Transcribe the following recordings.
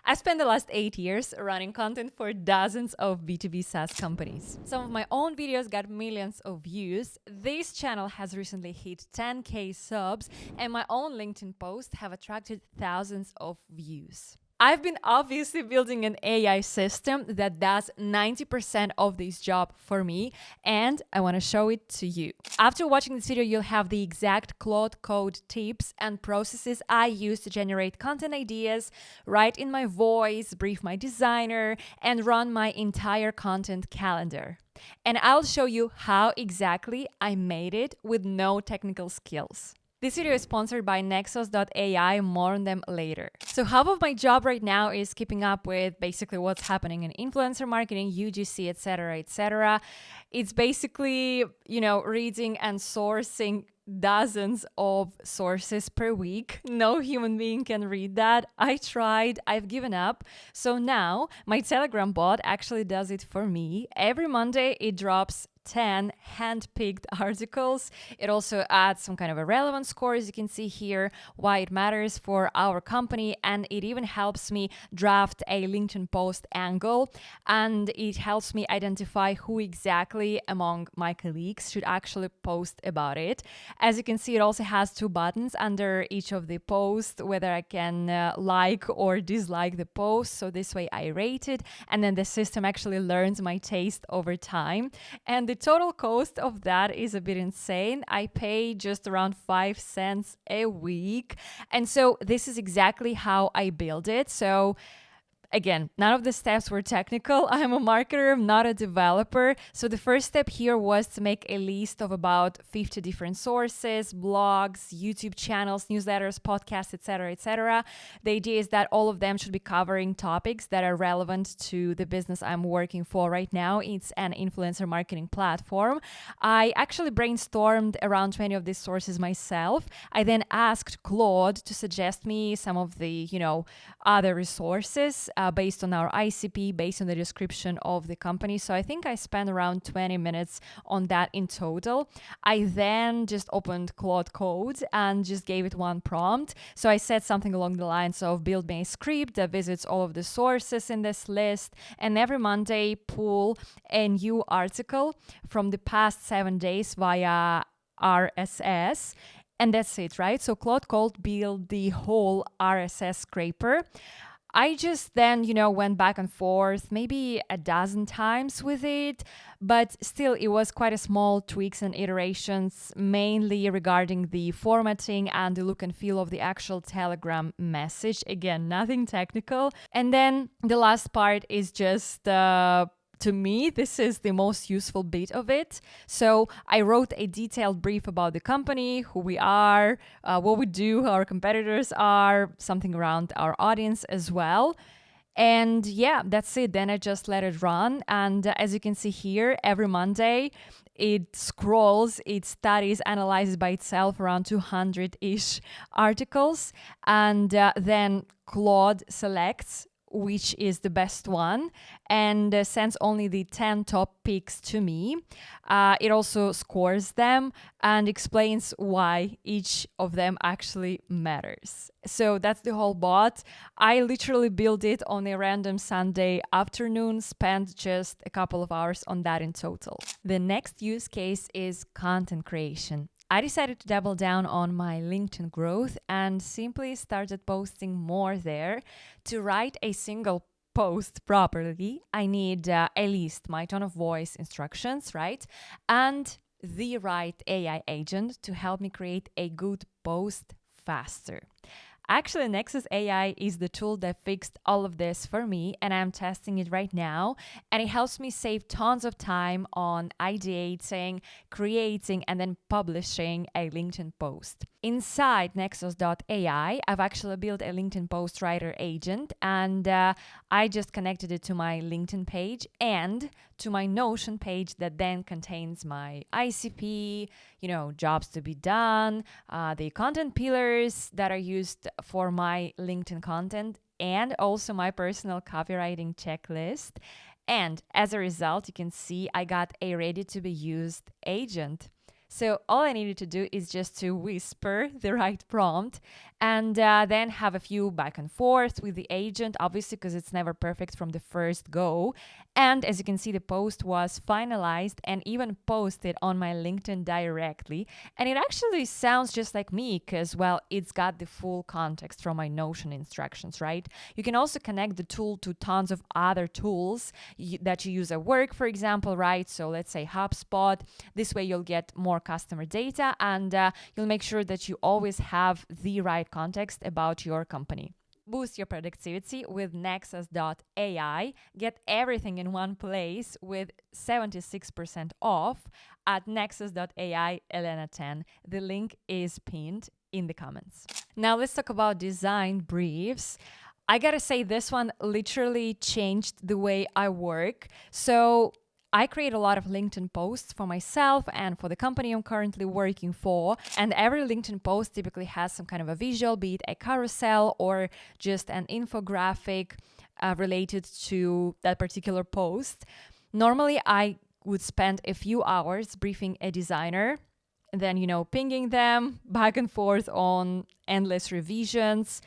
I spent the last 8 years running content for dozens of B2B SaaS companies. Some of my own videos got millions of views. This channel has recently hit 10K subs, and my own LinkedIn posts have attracted thousands of views. I've been obviously building an AI system that does 90% of this job for me, and I want to show it to you. After watching this video, you'll have the exact Claude Code tips and processes I use to generate content ideas, write in my voice, brief my designer, and run my entire content calendar. And I'll show you how exactly I made it with no technical skills. This video is sponsored by Nexus.ai, more on them later. So half of my job right now is keeping up with basically what's happening in influencer marketing, UGC, etc., etc. It's basically, reading and sourcing dozens of sources per week. No human being can read that. I tried, I've given up. So now my Telegram bot actually does it for me. Every Monday it drops 10 hand-picked articles. It also adds some kind of a relevance score, as you can see here, why it matters for our company, and it even helps me draft a LinkedIn post angle, and it helps me identify who exactly among my colleagues should actually post about it. As you can see, it also has 2 buttons under each of the posts, whether I can like or dislike the post, so this way I rate it, and then the system actually learns my taste over time. And the total cost of that is a bit insane. I pay just around 5 cents a week. And so this is exactly how I build it. So again, none of the steps were technical. I'm a marketer, I'm not a developer. So the first step here was to make a list of about 50 different sources, blogs, YouTube channels, newsletters, podcasts, etc., etc. The idea is that all of them should be covering topics that are relevant to the business I'm working for right now. It's an influencer marketing platform. I actually brainstormed around 20 of these sources myself. I then asked Claude to suggest me some of the, other resources based on our ICP, based on the description of the company. So I think I spent around 20 minutes on that in total. I then just opened Claude Code and just gave it one prompt. So I said something along the lines of build me a script that visits all of the sources in this list, and every Monday pull a new article from the past 7 days via RSS. And that's it, right? So Claude Code built the whole RSS scraper. I just then, went back and forth maybe a dozen times with it, but still it was quite a small tweaks and iterations, mainly regarding the formatting and the look and feel of the actual Telegram message. Again, nothing technical. And then the last part is just to me, this is the most useful bit of it. So I wrote a detailed brief about the company, who we are, what we do, who our competitors are, something around our audience as well. And yeah, that's it. Then I just let it run. And as you can see here, every Monday, it scrolls, it studies, analyzes by itself around 200-ish articles. And then Claude selects which is the best one, and sends only the 10 top picks to me. It also scores them and explains why each of them actually matters. So that's the whole bot. I literally built it on a random Sunday afternoon, spent just a couple of hours on that in total. The next use case is content creation. I decided to double down on my LinkedIn growth and simply started posting more there. To write a single post properly, I need at least my tone of voice instructions, right? And the right AI agent to help me create a good post faster. Actually, Nexus AI is the tool that fixed all of this for me, and I'm testing it right now. And it helps me save tons of time on ideating, creating, and then publishing a LinkedIn post. Inside Nexus.ai, I've actually built a LinkedIn post writer agent, and I just connected it to my LinkedIn page and to my Notion page that then contains my ICP, jobs to be done, the content pillars that are used for my LinkedIn content, and also my personal copywriting checklist. And as a result, you can see I got a ready to be used agent. So all I needed to do is just to whisper the right prompt and then have a few back and forth with the agent, obviously, because it's never perfect from the first go. And as you can see, the post was finalized and even posted on my LinkedIn directly. And it actually sounds just like me because, well, it's got the full context from my Notion instructions, right? You can also connect the tool to tons of other tools that you use at work, for example, right? So let's say HubSpot. This way you'll get more customer data and you'll make sure that you always have the right context about your company. Boost your productivity with Nexus.ai. Get everything in one place with 76% off at Nexus.ai Elena 10. The link is pinned in the comments. Now let's talk about design briefs. I gotta say, this one literally changed the way I work. So I create a lot of LinkedIn posts for myself and for the company I'm currently working for. And every LinkedIn post typically has some kind of a visual, be it a carousel or just an infographic related to that particular post. Normally, I would spend a few hours briefing a designer, then, pinging them back and forth on endless revisions.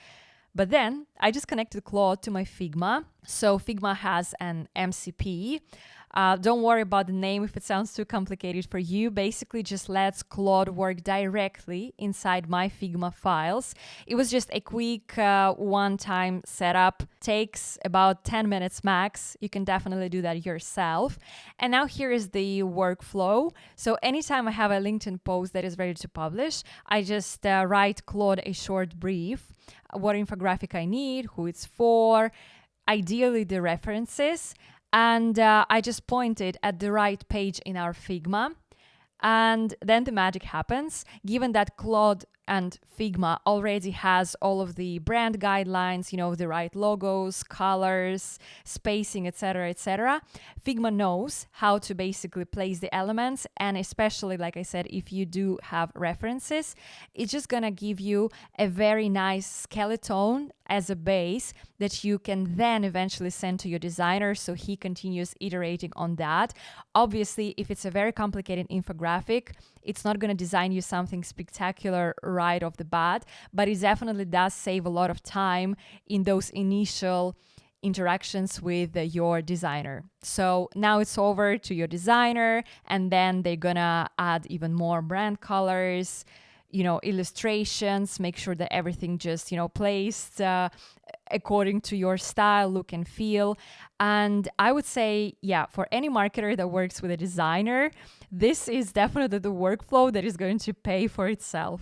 But then I just connected Claude to my Figma. So Figma has an MCP. Don't worry about the name if it sounds too complicated for you. Basically, just lets Claude work directly inside my Figma files. It was just a quick one-time setup. Takes about 10 minutes max. You can definitely do that yourself. And now here is the workflow. So anytime I have a LinkedIn post that is ready to publish, I just write Claude a short brief, what infographic I need, who it's for, ideally the references, and I just point it at the right page in our Figma. And then the magic happens. Given that Claude and Figma already has all of the brand guidelines, the right logos, colors, spacing, etc., Figma knows how to basically place the elements. And especially, like I said, if you do have references, it's just gonna give you a very nice skeleton as a base that you can then eventually send to your designer so he continues iterating on that. Obviously, if it's a very complicated infographic, it's not going to design you something spectacular right off the bat, but it definitely does save a lot of time in those initial interactions with your designer. So now it's over to your designer, and then they're gonna add even more brand colors, illustrations, make sure that everything just, placed according to your style, look and feel. And I would say, for any marketer that works with a designer, this is definitely the workflow that is going to pay for itself.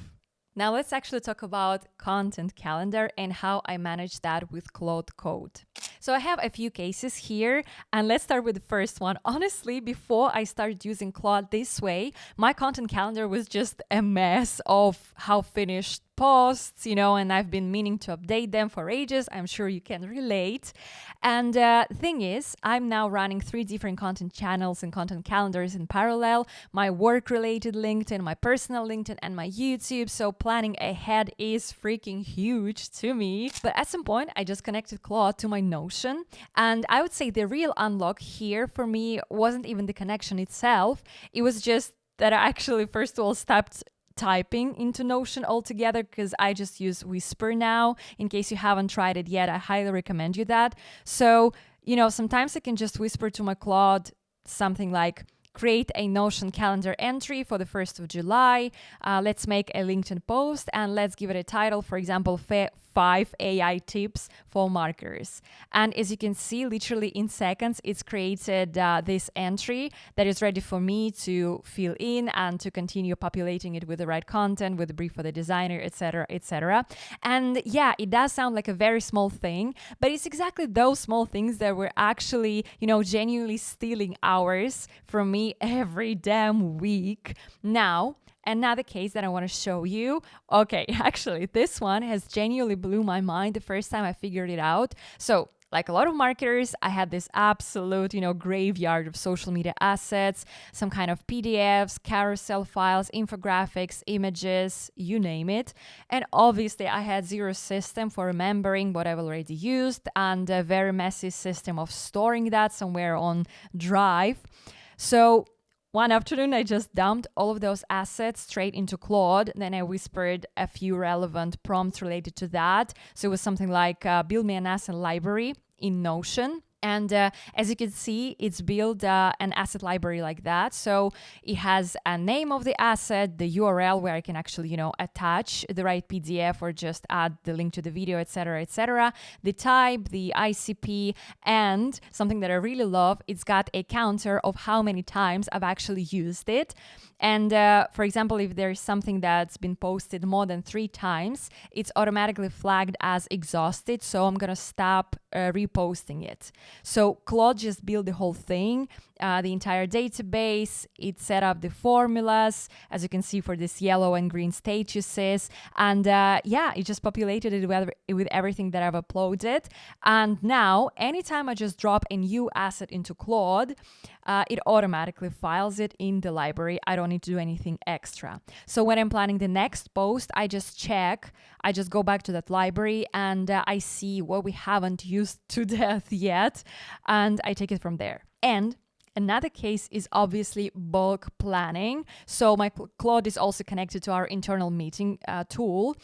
Now let's actually talk about content calendar and how I manage that with Claude Code. So I have a few cases here, and let's start with the first one. Honestly, before I started using Claude this way, my content calendar was just a mess of how finished posts, and I've been meaning to update them for ages. I'm sure you can relate. And thing is, I'm now running 3 different content channels and content calendars in parallel: my work-related LinkedIn, my personal LinkedIn, and my YouTube. So planning ahead is freaking huge to me. But at some point, I just connected Claude to my Notion. And I would say the real unlock here for me wasn't even the connection itself. It was just that I actually, first of all, stopped typing into Notion altogether, because I just use Whisper now. In case you haven't tried it yet, I highly recommend you that. So, sometimes I can just whisper to my Claude something like, create a Notion calendar entry for the 1st of July. Let's make a LinkedIn post and let's give it a title, for example, 5 AI tips for marketers. And as you can see, literally in seconds, it's created this entry that is ready for me to fill in and to continue populating it with the right content, with the brief for the designer, etc., etc. And it does sound like a very small thing, but it's exactly those small things that were actually, genuinely stealing hours from me every damn week. Now, another case that I want to show you. Okay, actually, this one has genuinely blew my mind the first time I figured it out. So, like a lot of marketers, I had this absolute, graveyard of social media assets, some kind of PDFs, carousel files, infographics, images, you name it. And obviously, I had zero system for remembering what I've already used and a very messy system of storing that somewhere on Drive. So One afternoon, I just dumped all of those assets straight into Claude. Then I whispered a few relevant prompts related to that. So it was something like build me an asset library in Notion. And as you can see, it's built an asset library like that. So it has a name of the asset, the URL where I can actually, attach the right PDF or just add the link to the video, etc., etc. The type, the ICP, and something that I really love, it's got a counter of how many times I've actually used it. And for example, if there's something that's been posted more than 3 times, it's automatically flagged as exhausted. So I'm going to stop reposting it. So Claude just built the whole thing, the entire database. It set up the formulas, as you can see, for this yellow and green statuses. And it just populated it with everything that I've uploaded. And now, anytime I just drop a new asset into Claude, it automatically files it in the library. I don't need to do anything extra. So when I'm planning the next post, I just go back to that library and I see what we haven't used to death yet, and I take it from there. And another case is obviously bulk planning. So my Claude is also connected to our internal meeting tool.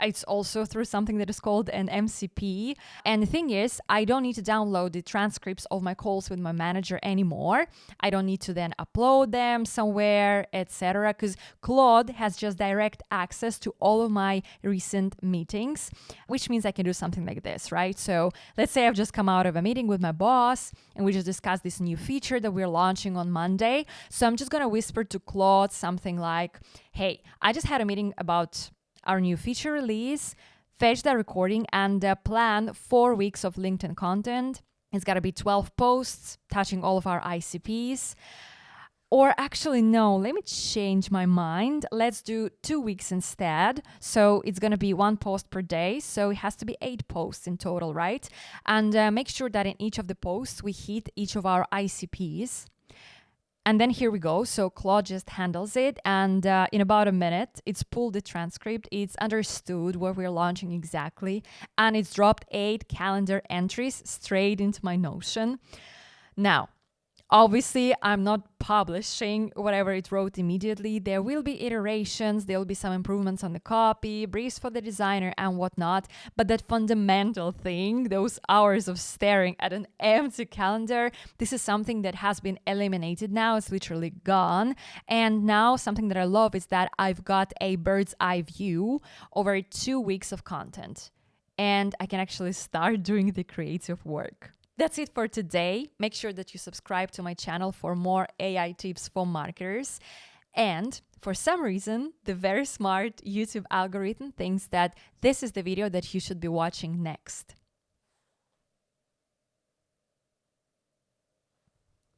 It's also through something that is called an MCP. And the thing is, I don't need to download the transcripts of my calls with my manager anymore. I don't need to then upload them somewhere, etc. Because Claude has just direct access to all of my recent meetings, which means I can do something like this, right? So let's say I've just come out of a meeting with my boss and we just discussed this new feature that we're launching on Monday. So I'm just going to whisper to Claude something like, hey, I just had a meeting about our new feature release, fetch that recording, and plan 4 weeks of LinkedIn content. It's got to be 12 posts touching all of our ICPs. Or actually, no, let me change my mind. Let's do 2 weeks instead. So it's going to be 1 post per day. So it has to be 8 posts in total, right? And make sure that in each of the posts, we hit each of our ICPs. And then here we go. So Claude just handles it. And in about a minute, it's pulled the transcript. It's understood what we're launching exactly. And it's dropped 8 calendar entries straight into my Notion. Now, obviously, I'm not publishing whatever it wrote immediately. There will be iterations. There will be some improvements on the copy, briefs for the designer and whatnot. But that fundamental thing, those hours of staring at an empty calendar, this is something that has been eliminated now. It's literally gone. And now something that I love is that I've got a bird's eye view over 2 weeks of content. And I can actually start doing the creative work. That's it for today. Make sure that you subscribe to my channel for more AI tips for marketers. And for some reason, the very smart YouTube algorithm thinks that this is the video that you should be watching next.